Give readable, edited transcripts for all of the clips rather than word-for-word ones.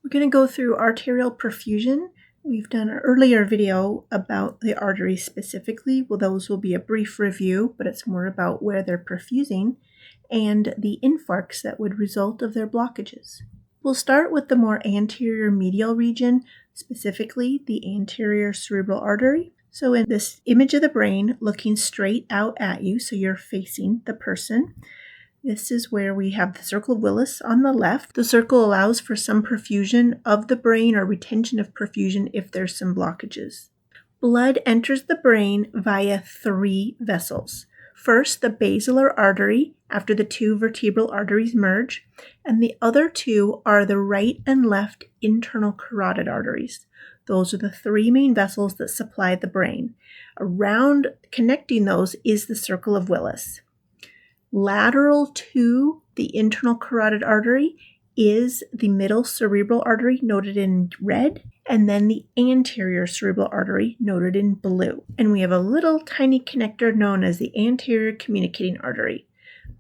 We're going to go through arterial perfusion. We've done an earlier video about the arteries specifically. Well, those will be a brief review, but it's more about where they're perfusing and the infarcts that would result of their blockages. We'll start with the more anterior medial region, specifically the anterior cerebral artery. So in this image of the brain looking straight out at you, so you're facing the person, this is where we have the circle of Willis on the left. The circle allows for some perfusion of the brain or retention of perfusion if there's some blockages. Blood enters the brain via 3 vessels. First, the basilar artery after the 2 vertebral arteries merge, and the other 2 are the right and left internal carotid arteries. Those are the 3 main vessels that supply the brain. Around connecting those is the circle of Willis. Lateral to the internal carotid artery is the middle cerebral artery, noted in red, and then the anterior cerebral artery, noted in blue. And we have a little tiny connector known as the anterior communicating artery.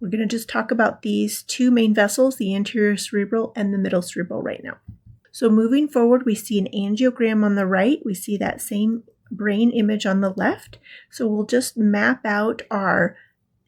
We're going to just talk about these 2 main vessels, the anterior cerebral and the middle cerebral right now. So moving forward, we see an angiogram on the right. We see that same brain image on the left. So we'll just map out our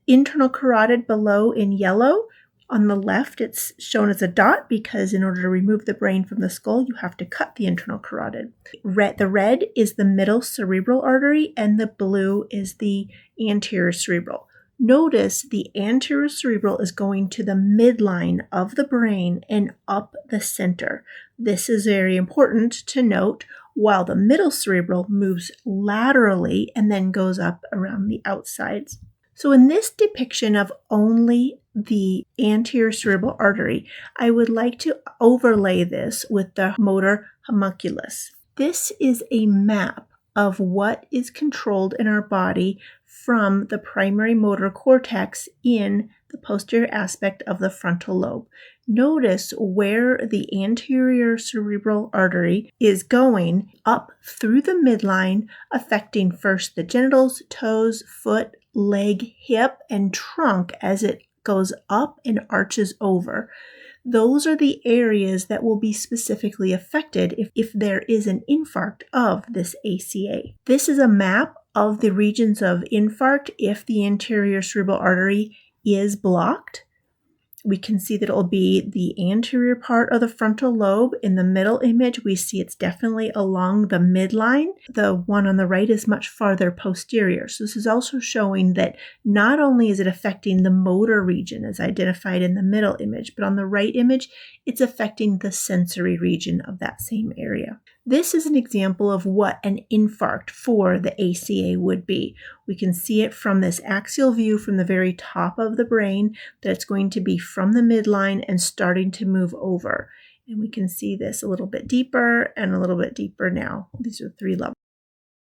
internal carotid below in yellow. On the left, it's shown as a dot because in order to remove the brain from the skull, you have to cut the internal carotid. The red is the middle cerebral artery and the blue is the anterior cerebral. Notice the anterior cerebral is going to the midline of the brain and up the center. This is very important to note, while the middle cerebral moves laterally and then goes up around the outsides. So in this depiction of only the anterior cerebral artery, I would like to overlay this with the motor homunculus. This is a map of what is controlled in our body from the primary motor cortex in the posterior aspect of the frontal lobe. Notice where the anterior cerebral artery is going up through the midline, affecting first the genitals, toes, foot, leg, hip, and trunk as it goes up and arches over. Those are the areas that will be specifically affected if there is an infarct of this ACA. This is a map of the regions of infarct if the anterior cerebral artery is blocked. We can see that it will be the anterior part of the frontal lobe. In the middle image, we see it's definitely along the midline. The one on the right is much farther posterior. So this is also showing that not only is it affecting the motor region as identified in the middle image, but on the right image, it's affecting the sensory region of that same area. This is an example of what an infarct for the ACA would be. We can see it from this axial view from the very top of the brain that it's going to be from the midline and starting to move over. And we can see this a little bit deeper and a little bit deeper now. These are 3 levels.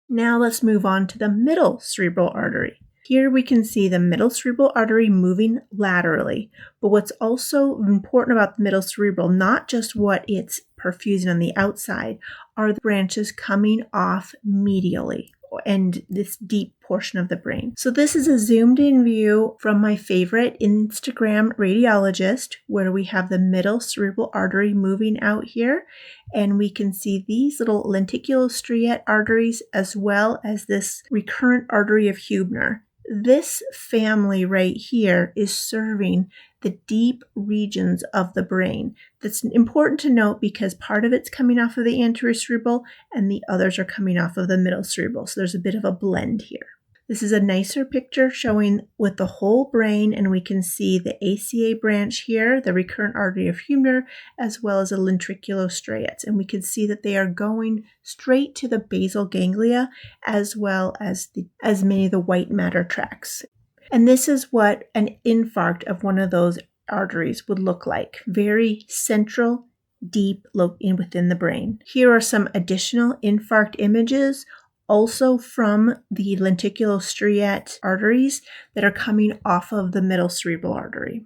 Now let's move on to the middle cerebral artery. Here we can see the middle cerebral artery moving laterally, but what's also important about the middle cerebral, not just what it's perfusing on the outside, are the branches coming off medially and this deep portion of the brain. So this is a zoomed in view from my favorite Instagram radiologist where we have the middle cerebral artery moving out here, and we can see these little lenticulostriate arteries as well as this recurrent artery of Hubner. This family right here is serving the deep regions of the brain. That's important to note because part of it's coming off of the anterior cerebral and the others are coming off of the middle cerebral. So there's a bit of a blend here. This is a nicer picture showing with the whole brain, and we can see the ACA branch here, the recurrent artery of Hubner, as well as the ventriculostriates. And we can see that they are going straight to the basal ganglia as well as many of the white matter tracts. And this is what an infarct of one of those arteries would look like. Very central, deep within the brain. Here are some additional infarct images also from the lenticulostriate arteries that are coming off of the middle cerebral artery.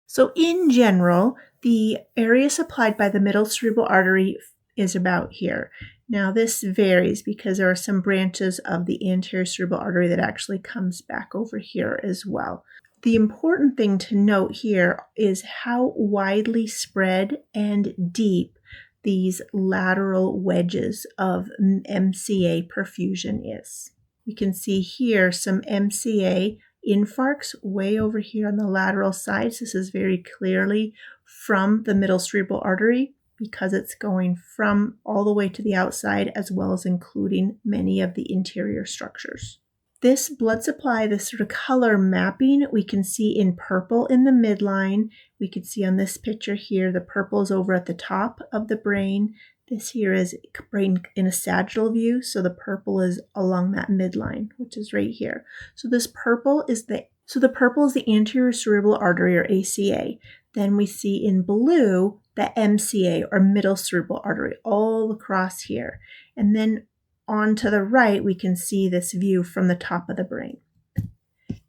So in general, the area supplied by the middle cerebral artery is about here. Now this varies because there are some branches of the anterior cerebral artery that actually comes back over here as well. The important thing to note here is how widely spread and deep these lateral wedges of MCA perfusion is. We can see here some MCA infarcts way over here on the lateral sides. This is very clearly from the middle cerebral artery because it's going from all the way to the outside as well as including many of the interior structures. This blood supply, this sort of color mapping, we can see in purple in the midline. We can see on this picture here, the purple is over at the top of the brain. This here is brain in a sagittal view, so the purple is along that midline, which is right here. So this purple is the anterior cerebral artery, or ACA. Then we see in blue the MCA, or middle cerebral artery, all across here. And then on to the right, we can see this view from the top of the brain.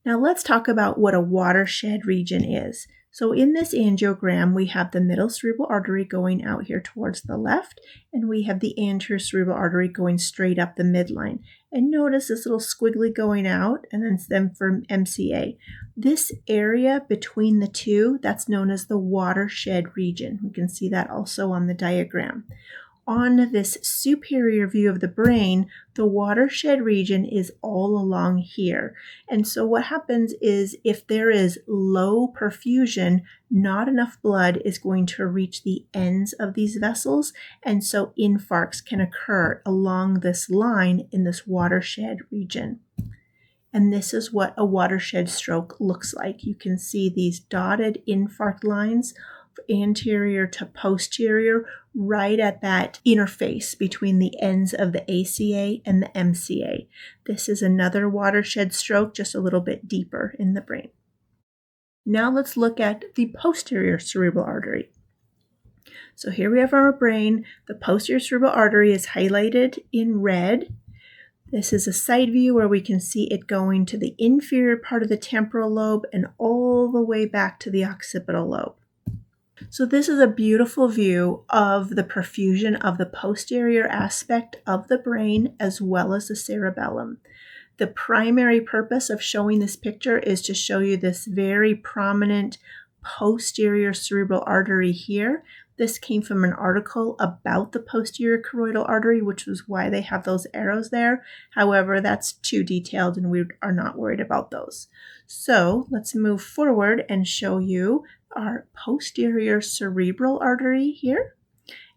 Now let's talk about what a watershed region is. So in this angiogram, we have the middle cerebral artery going out here towards the left, and we have the anterior cerebral artery going straight up the midline. And notice this little squiggly going out, and then stem from MCA. This area between the two, that's known as the watershed region. We can see that also on the diagram. On this superior view of the brain, the watershed region is all along here. And so what happens is if there is low perfusion, not enough blood is going to reach the ends of these vessels. And so infarcts can occur along this line in this watershed region. And this is what a watershed stroke looks like. You can see these dotted infarct lines anterior to posterior, right at that interface between the ends of the ACA and the MCA. This is another watershed stroke, just a little bit deeper in the brain. Now let's look at the posterior cerebral artery. So here we have our brain. The posterior cerebral artery is highlighted in red. This is a side view where we can see it going to the inferior part of the temporal lobe and all the way back to the occipital lobe. So this is a beautiful view of the perfusion of the posterior aspect of the brain as well as the cerebellum. The primary purpose of showing this picture is to show you this very prominent posterior cerebral artery here. This came from an article about the posterior choroidal artery, which was why they have those arrows there. However, that's too detailed and we are not worried about those. So let's move forward and show you our posterior cerebral artery here.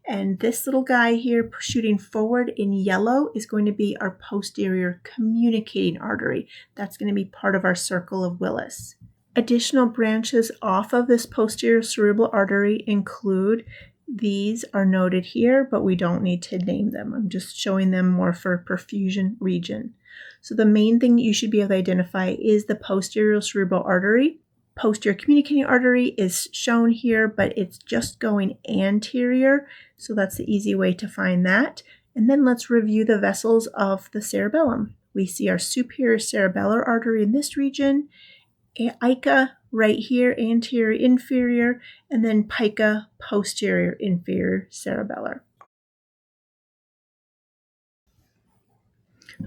And this little guy here shooting forward in yellow is going to be our posterior communicating artery. That's going to be part of our circle of Willis. Additional branches off of this posterior cerebral artery include, these are noted here, but we don't need to name them. I'm just showing them more for perfusion region. So the main thing you should be able to identify is the posterior cerebral artery. Posterior communicating artery is shown here, but it's just going anterior. So that's the easy way to find that. And then let's review the vessels of the cerebellum. We see our superior cerebellar artery in this region, ICA right here, anterior inferior, and then pica posterior inferior cerebellar.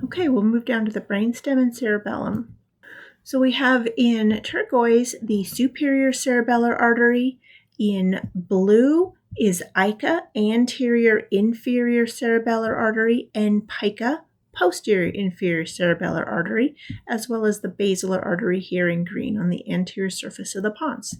Okay, we'll move down to the brainstem and cerebellum. So we have in turquoise the superior cerebellar artery. In blue is ICA, anterior inferior cerebellar artery, and pica, posterior inferior cerebellar artery, as well as the basilar artery here in green on the anterior surface of the pons.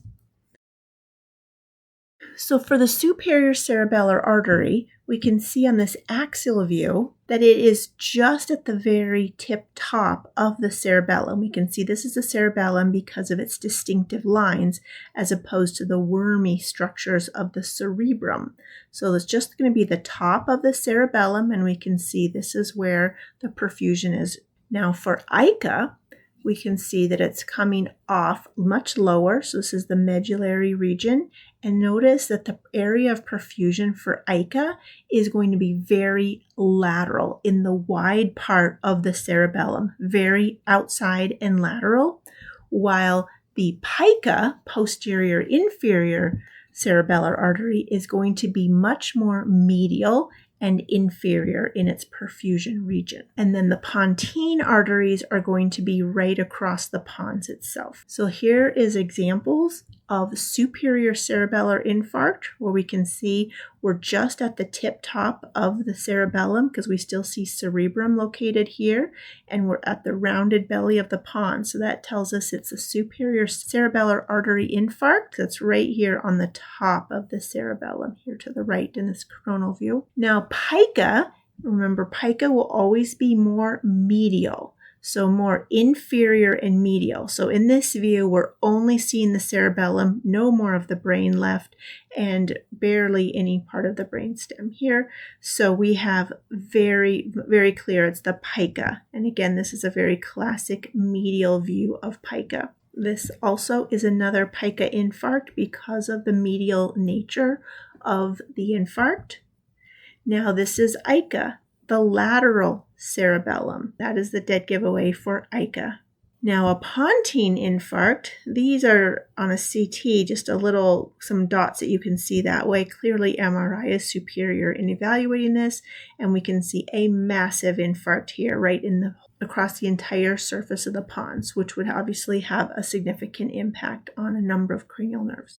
So for the superior cerebellar artery, we can see on this axial view that it is just at the very tip top of the cerebellum. We can see this is the cerebellum because of its distinctive lines as opposed to the wormy structures of the cerebrum. So it's just going to be the top of the cerebellum, and we can see this is where the perfusion is. Now for ICA, we can see that it's coming off much lower. So this is the medullary region. And notice that the area of perfusion for ICA is going to be very lateral in the wide part of the cerebellum, very outside and lateral, while the pica, posterior inferior cerebellar artery, is going to be much more medial and inferior in its perfusion region. And then the pontine arteries are going to be right across the pons itself. So here is examples of superior cerebellar infarct, where we can see we're just at the tip top of the cerebellum because we still see cerebrum located here, and we're at the rounded belly of the pons. So that tells us it's a superior cerebellar artery infarct that's right here on the top of the cerebellum, here to the right in this coronal view. Now, pica, remember, pica will always be more medial. So more inferior and medial. So in this view, we're only seeing the cerebellum, no more of the brain left, and barely any part of the brainstem here. So we have very, very clear it's the pica. And again, this is a very classic medial view of pica. This also is another pica infarct because of the medial nature of the infarct. Now this is ICA, the lateral cerebellum. That is the dead giveaway for ICA. Now a pontine infarct, these are on a CT, just some dots that you can see that way. Clearly MRI is superior in evaluating this, and we can see a massive infarct here right across the entire surface of the pons, which would obviously have a significant impact on a number of cranial nerves.